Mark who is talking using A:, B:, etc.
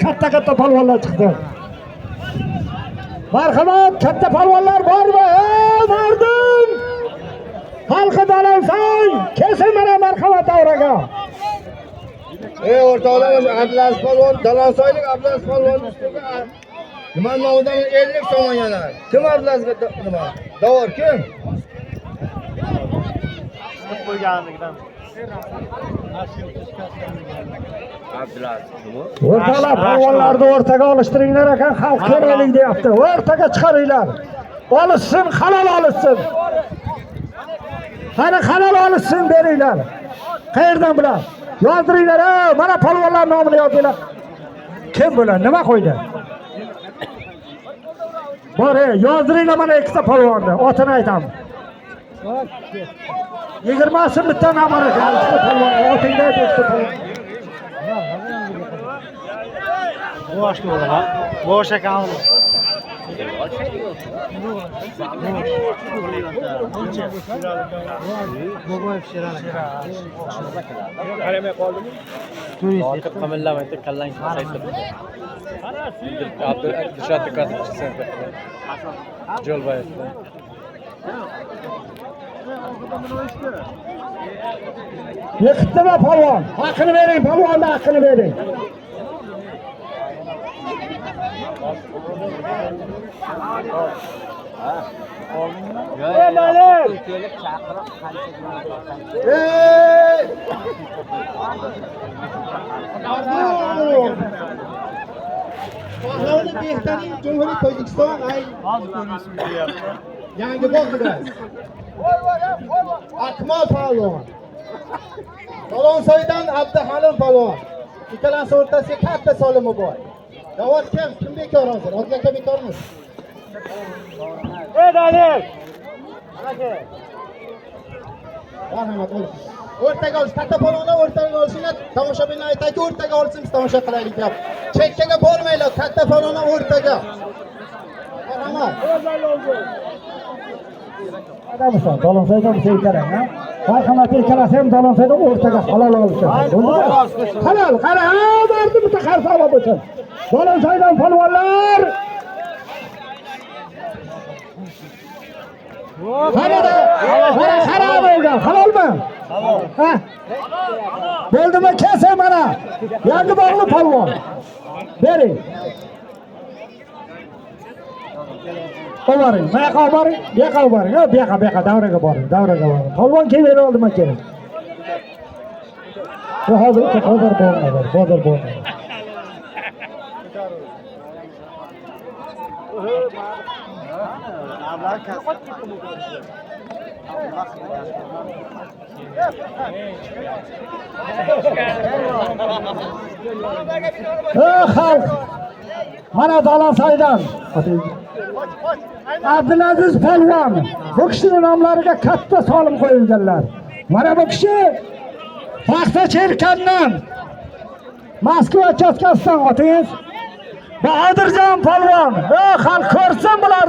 A: chiqdi, katta polvonlar chiqdi. Marhamat, katta polvonlar bormi? Bordim. Xalqi Dalansoy, kelsin mana marhamat davraga.
B: O'rtoqlar, Abdulaziz polvon, Dalansoylik Abdulaziz polvon ustiga nima nomidan 50 so'm yana. Kim Abdulazizga nima? Davor kim?
C: Qo'yganligidan.
A: O'rtoqlar, polvonlarni o'rtaga olishtiringlar ekan, xalq keraklik deyapti. O'rtaga chiqaringlar. Olishsin, halol olishsin. Qani halol olishsin beringlar. Qayerdan bilan? Yozdiringlar, mana polvonlar nomini yozinglar. Kim bular? Nima qo'ydi? Bor, yozdiringlar mana ikkita polvonni. Otini aytaman. 20 so'm bitta nomini ikkita polvon. Otingda ikkita polvon.
C: Boshqa bo'laman. Bosh ekan.
D: qaramay qoldimi?
C: Ortiq qamillamaydi, kallang saytib. Abdulshod Kasbchi Jo'lbayev.
A: Yiqitdimi polvon? Haqqini bering, polvonni haqqini bering.
B: Qo'llarni Behtarin Jumhuriy Tojikiston yangi bog'ida. Akmal polvon. Dalansoydan Abduhalim polvon. Ikkalasi o'rtasiga katta solimi bor. Davor kim? Kim bekor hozir? Hozir aka bekormiz.
A: Daniel.
B: Rahmat olsun. O'rtaga olish, katta polvonlar o'rtaga olishinglar, tomoshabinlar aytaki o'rtaga olsin, biz tomosha qilaylik deb. Chekkaga bormanglar, katta polvonlar o'rtaga. Rahmat.
A: Adamsan, Dalansoydan bir şey kerak, ha? Marhamat, ikkalasi ham Dalansoydan o'rtaga halol olishadi. Halol, qara, bordi bitta qarsa olib bo'lsin. Dalansoydan polvonlar. Qara bo'lgan, halolmi? Ha? Bo'ldimi? Kelsin mana. Yangi bog'li polvon. Bering. Oboring, mana yoqqa boring, bu yoqqa boring, bu yoqqa davraga boring, Polvon kelib oldim kerak. Bu hozir bo'lmadi. Xalq, mana Dalansoydan Abdulaziz polvon, bu kishining nomlariga katta solim qo'yilganlar. Mana bu kishi paxta cherkandan Moskva uchastkasidan otingiz Bahodirjon polvon. Xalq ko'rsin bularni.